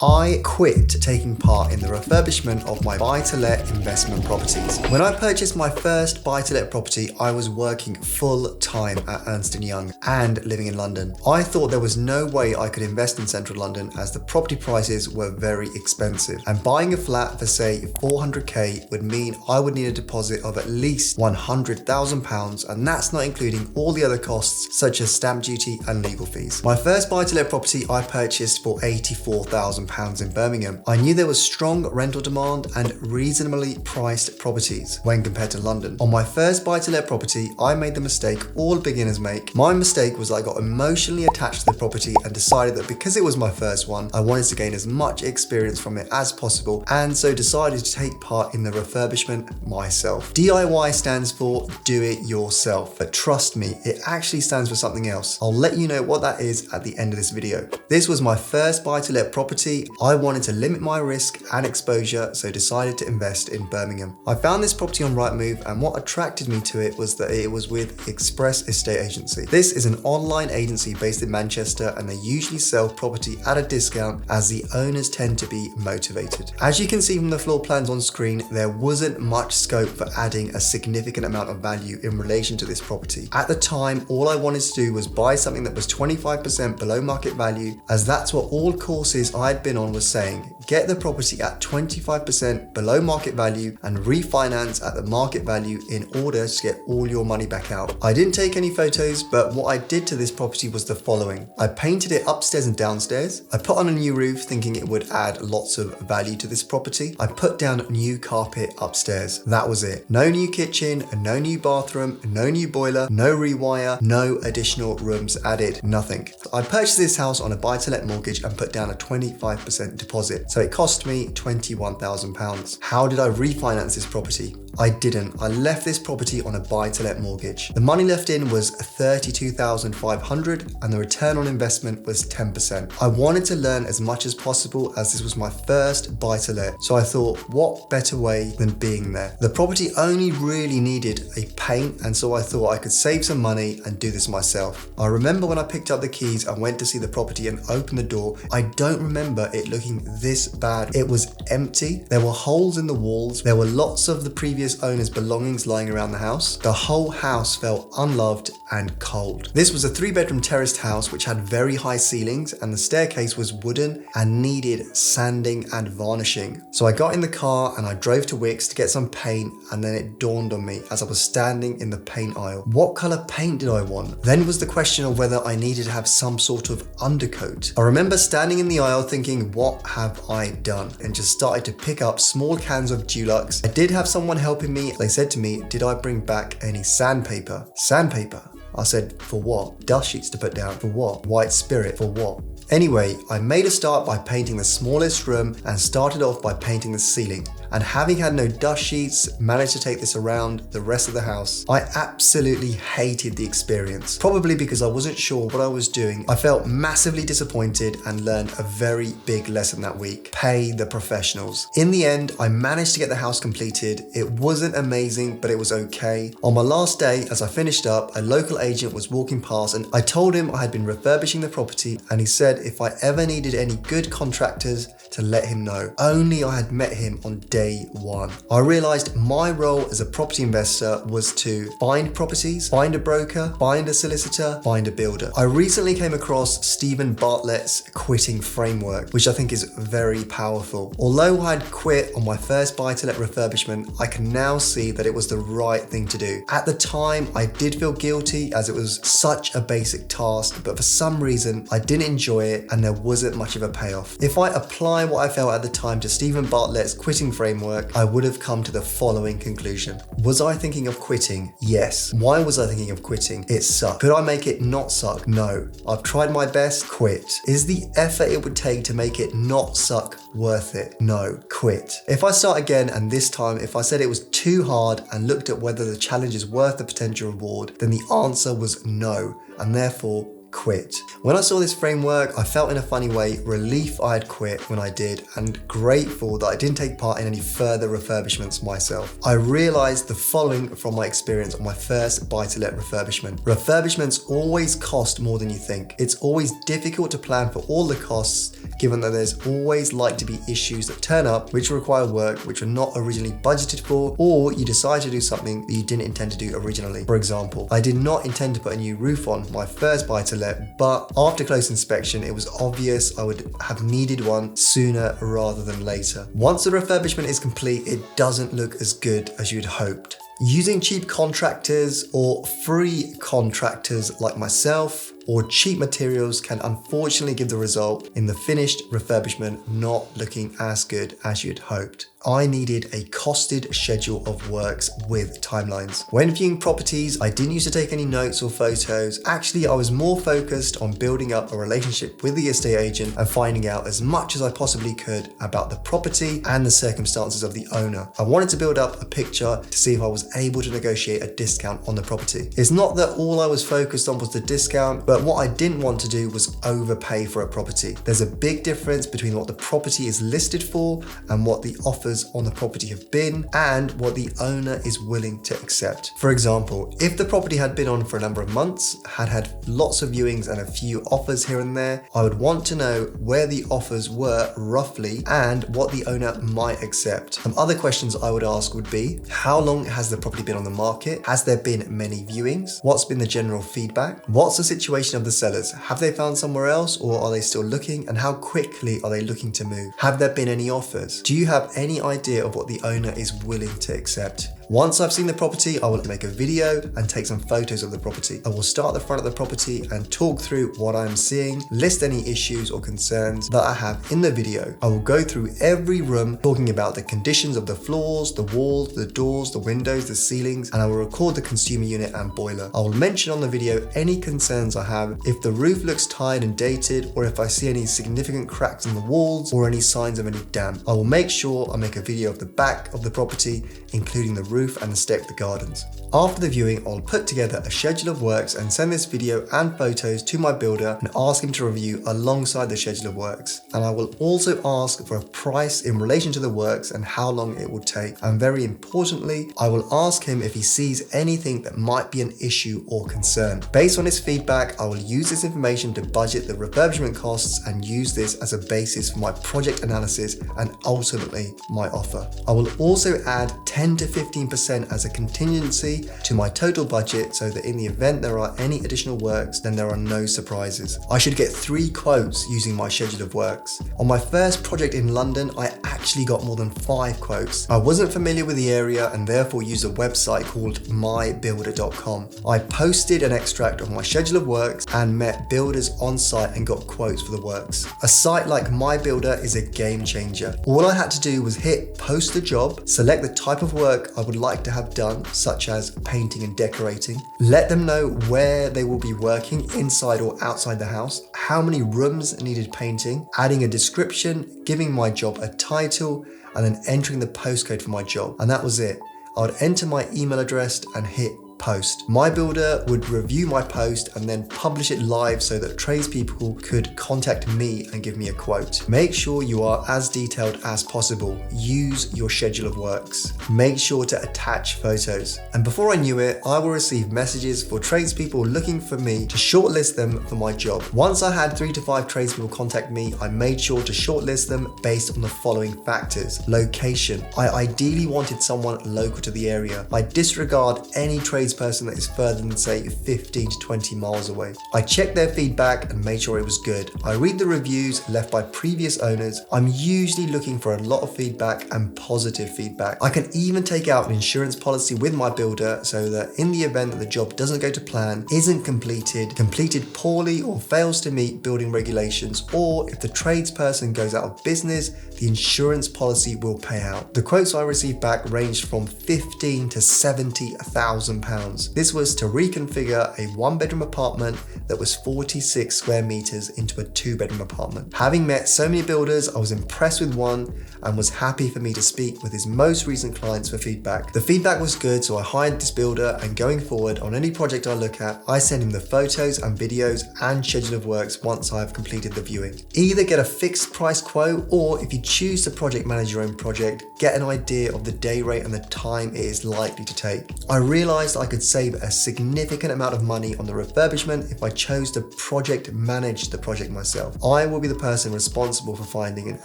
I quit taking part in the refurbishment of my buy-to-let investment properties. When I purchased my first buy-to-let property, I was working full-time at Ernst & Young and living in London. I thought there was no way I could invest in central London as the property prices were very expensive. And buying a flat for say 400k would mean I would need a deposit of at least £100,000, and that's not including all the other costs such as stamp duty and legal fees. My first buy-to-let property I purchased for £84,000 in Birmingham. I knew there was strong rental demand and reasonably priced properties when compared to London. On my first buy-to-let property, I made the mistake all beginners make. My mistake was I got emotionally attached to the property and decided that because it was my first one, I wanted to gain as much experience from it as possible, and so decided to take part in the refurbishment myself. DIY stands for do it yourself, but trust me, it actually stands for something else. I'll let you know what that is at the end of this video. This was my first buy-to-let property. I wanted to limit my risk and exposure, so decided to invest in Birmingham. I found this property on Rightmove, and what attracted me to it was that it was with Express Estate Agency. This is an online agency based in Manchester, and they usually sell property at a discount as the owners tend to be motivated. As you can see from the floor plans on screen, there wasn't much scope for adding a significant amount of value in relation to this property. At the time, all I wanted to do was buy something that was 25% below market value, as that's what all courses I had been on was saying. Get the property at 25% below market value and refinance at the market value in order to get all your money back out. I didn't take any photos, but what I did to this property was the following. I painted it upstairs and downstairs. I put on a new roof thinking it would add lots of value to this property. I put down new carpet upstairs. That was it. No new kitchen, no new bathroom, no new boiler, no rewire, no additional rooms added, nothing. I purchased this house on a buy-to-let mortgage and put down a 25% deposit. So it cost me £21,000. How did I refinance this property? I didn't. I left this property on a buy-to-let mortgage. The money left in was £32,500 and the return on investment was 10%. I wanted to learn as much as possible as this was my first buy-to-let, so I thought, what better way than being there? The property only really needed a paint, and so I thought I could save some money and do this myself. I remember when I picked up the keys and went to see the property and opened the door, I don't remember it looking this bad. It was empty. There were holes in the walls. There were lots of the previous owner's belongings lying around the house. The whole house felt unloved and cold. This was a 3-bedroom terraced house which had very high ceilings, and the staircase was wooden and needed sanding and varnishing. So I got in the car and I drove to Wickes to get some paint, and then it dawned on me as I was standing in the paint aisle. What colour paint did I want? Then was the question of whether I needed to have some sort of undercoat. I remember standing in the aisle thinking, what have I done? And just started to pick up small cans of Dulux. I did have someone helping me. They said to me, did I bring back any sandpaper? Sandpaper? I said, for what? Dust sheets to put down. For what? White spirit. For what? Anyway, I made a start by painting the smallest room and started off by painting the ceiling. And having had no dust sheets, managed to take this around the rest of the house. I absolutely hated the experience. Probably because I wasn't sure what I was doing. I felt massively disappointed and learned a very big lesson that week. Pay the professionals. In the end, I managed to get the house completed. It wasn't amazing, but it was okay. On my last day, as I finished up, a local agent was walking past and I told him I had been refurbishing the property, and he said if I ever needed any good contractors to let him know. Only I had met him on day one. I realized my role as a property investor was to find properties, find a broker, find a solicitor, find a builder. I recently came across Stephen Bartlett's quitting framework, which I think is very powerful. Although I had quit on my first buy-to-let refurbishment, I can now see that it was the right thing to do. At the time, I did feel guilty as it was such a basic task, but for some reason, I didn't enjoy it and there wasn't much of a payoff. If I apply what I felt at the time to Stephen Bartlett's quitting framework, I would have come to the following conclusion. Was I thinking of quitting? Yes. Why was I thinking of quitting? It sucked. Could I make it not suck? No. I've tried my best. Quit. Is the effort it would take to make it not suck worth it? No. Quit. If I start again, and this time if I said it was too hard and looked at whether the challenge is worth the potential reward, then the answer was no, and therefore quit. When I saw this framework, I felt in a funny way relief I had quit when I did, and grateful that I didn't take part in any further refurbishments myself. I realized the following from my experience on my first buy-to-let refurbishment. Refurbishments always cost more than you think. It's always difficult to plan for all the costs, given that there's always like to be issues that turn up which require work which were not originally budgeted for, or you decide to do something that you didn't intend to do originally. For example, I did not intend to put a new roof on my first buy-to-let, but after close inspection it was obvious I would have needed one sooner rather than later. Once the refurbishment is complete, it doesn't look as good as you'd hoped. Using cheap contractors or free contractors like myself or cheap materials can unfortunately give the result in the finished refurbishment not looking as good as you'd hoped. I needed a costed schedule of works with timelines. When viewing properties, I didn't used to take any notes or photos. Actually, I was more focused on building up a relationship with the estate agent and finding out as much as I possibly could about the property and the circumstances of the owner. I wanted to build up a picture to see if I was able to negotiate a discount on the property. It's not that all I was focused on was the discount, but what I didn't want to do was overpay for a property. There's a big difference between what the property is listed for and what the offers on the property have been and what the owner is willing to accept. For example, if the property had been on for a number of months, had lots of viewings and a few offers here and there, I would want to know where the offers were roughly and what the owner might accept. Some other questions I would ask would be, how long has the property been on the market? Has there been many viewings? What's been the general feedback? What's the situation of the sellers? Have they found somewhere else or are they still looking? And how quickly are they looking to move? Have there been any offers? Do you have any idea of what the owner is willing to accept? Once I've seen the property, I will make a video and take some photos of the property. I will start at the front of the property and talk through what I'm seeing, list any issues or concerns that I have in the video. I will go through every room talking about the conditions of the floors, the walls, the doors, the windows, the ceilings, and I will record the consumer unit and boiler. I will mention on the video any concerns I have, if the roof looks tired and dated, or if I see any significant cracks in the walls or any signs of any damp. I will make sure I make a video of the back of the property, including the roof and the state of the gardens. After the viewing, I'll put together a schedule of works and send this video and photos to my builder and ask him to review alongside the schedule of works. And I will also ask for a price in relation to the works and how long it will take. And very importantly, I will ask him if he sees anything that might be an issue or concern. Based on his feedback, I will use this information to budget the refurbishment costs and use this as a basis for my project analysis and ultimately my offer. I will also add 10 to 15% as a contingency to my total budget so that in the event there are any additional works, then there are no surprises. I should get 3 quotes using my schedule of works. On my first project in London, I actually got more than 5 quotes. I wasn't familiar with the area and therefore used a website called mybuilder.com. I posted an extract of my schedule of works and met builders on site and got quotes for the works. A site like MyBuilder is a game changer. All I had to do was hit post the job, select the type of work I would like to have done, such as painting and decorating, let them know where they will be working, inside or outside the house, how many rooms needed painting, adding a description, giving my job a title, and then entering the postcode for my job. And that was it. I would enter my email address and hit post. My builder would review my post and then publish it live so that tradespeople could contact me and give me a quote. Make sure you are as detailed as possible. Use your schedule of works. Make sure to attach photos. And before I knew it, I will receive messages for tradespeople looking for me to shortlist them for my job. Once I had 3 to 5 tradespeople contact me, I made sure to shortlist them based on the following factors. Location. I ideally wanted someone local to the area. I disregard any trades person that is further than say 15 to 20 miles away. I checked their feedback and made sure it was good. I read the reviews left by previous owners. I'm usually looking for a lot of feedback and positive feedback. I can even take out an insurance policy with my builder so that in the event that the job doesn't go to plan, isn't completed poorly or fails to meet building regulations, or if the tradesperson goes out of business, the insurance policy will pay out. The quotes I received back ranged from £15,000 to £70,000 £1,000. This was to reconfigure a 1-bedroom apartment that was 46 square meters into a 2-bedroom apartment. Having met so many builders, I was impressed with one and was happy for me to speak with his most recent clients for feedback. The feedback was good, so I hired this builder, and going forward on any project I look at, I send him the photos and videos and schedule of works once I've completed the viewing. Either get a fixed price quote, or if you choose to project manage your own project, get an idea of the day rate and the time it is likely to take. I realized I could save a significant amount of money on the refurbishment if I chose to project manage the project myself. I will be the person responsible for finding an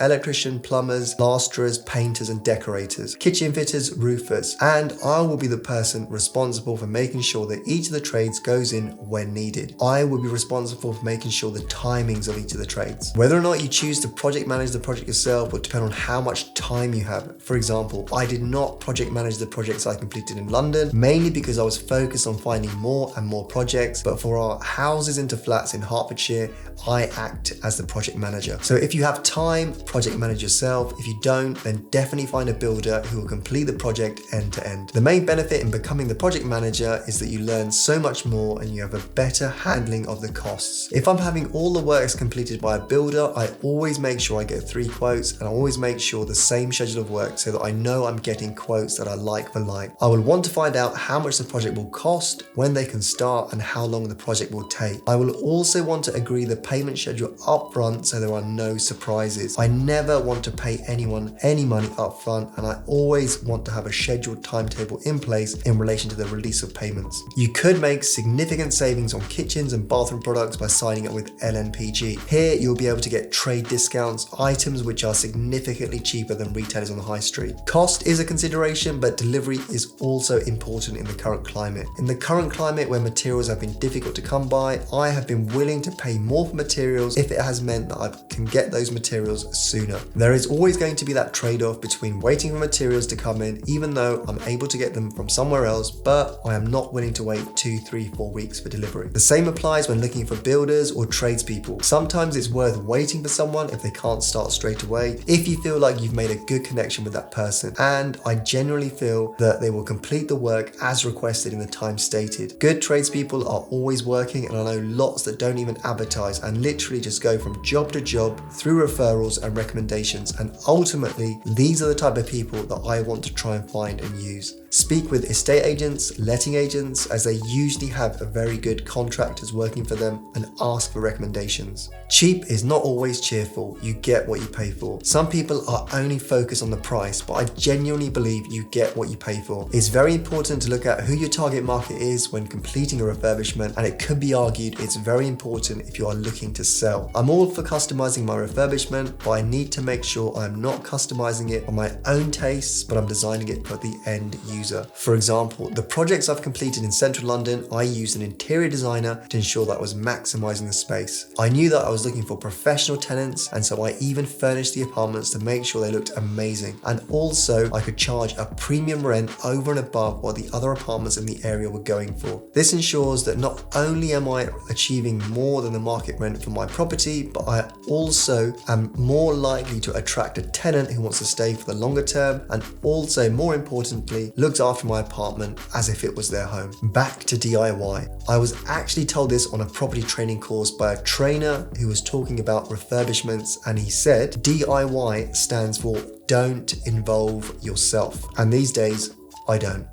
electrician, plumbers, plasterers, painters and decorators, kitchen fitters, roofers, and I will be the person responsible for making sure that each of the trades goes in when needed. I will be responsible for making sure the timings of each of the trades. Whether or not you choose to project manage the project yourself will depend on how much time you have. For example, I did not project manage the projects I completed in London, mainly because I was focused on finding more and more projects, but for our houses into flats in Hertfordshire, I act as the project manager. So if you have time, project manage yourself. If you don't, then definitely find a builder who will complete the project end to end. The main benefit in becoming the project manager is that you learn so much more and you have a better handling of the costs. If I'm having all the works completed by a builder, I always make sure I get 3 quotes, and I always make sure the same schedule of work so that I know I'm getting quotes that are like for like. I will want to find out how much the project will cost, when they can start, and how long the project will take. I will also want to agree the payment schedule up front so there are no surprises. I never want to pay anyone any money up front, and I always want to have a scheduled timetable in place in relation to the release of payments. You could make significant savings on kitchens and bathroom products by signing up with LNPG. Here you'll be able to get trade discounts, items which are significantly cheaper than retailers on the high street. Cost is a consideration, but delivery is also important in the current climate. In the current climate where materials have been difficult to come by, I have been willing to pay more for materials if it has meant that I can get those materials sooner. There is always going to be that trade-off between waiting for materials to come in, even though I'm able to get them from somewhere else, but I am not willing to wait 2, 3, 4 weeks for delivery. The same applies when looking for builders or tradespeople. Sometimes it's worth waiting for someone if they can't start straight away, if you feel like you've made a good connection with that person, and I generally feel that they will complete the work as requested in the time stated. Good tradespeople are always working, and I know lots that don't even advertise and literally just go from job to job through referrals and recommendations, and ultimately these are the type of people that I want to try and find and use. Speak with estate agents, letting agents, as they usually have a very good contractors working for them, and ask for recommendations. Cheap is not always cheerful. You get what you pay for. Some people are only focused on the price, but I genuinely believe you get what you pay for. It's very important to look at who your target market is when completing a refurbishment, and it could be argued it's very important if you are looking to sell. I'm all for customizing my refurbishment, but I need to make sure I'm not customizing it on my own tastes, but I'm designing it for the end user. For example, the projects I've completed in central London, I used an interior designer to ensure that I was maximizing the space. I knew that I was looking for professional tenants, and so I even furnished the apartments to make sure they looked amazing. And also I could charge a premium rent over and above what the other apartments in the area were going for. This ensures that not only am I achieving more than the market rent for my property, but I also am more likely to attract a tenant who wants to stay for the longer term, and also more importantly, looks after my apartment as if it was their home. Back to DIY. I was actually told this on a property training course by a trainer who was talking about refurbishments, and he said DIY stands for don't involve yourself. And these days, I don't.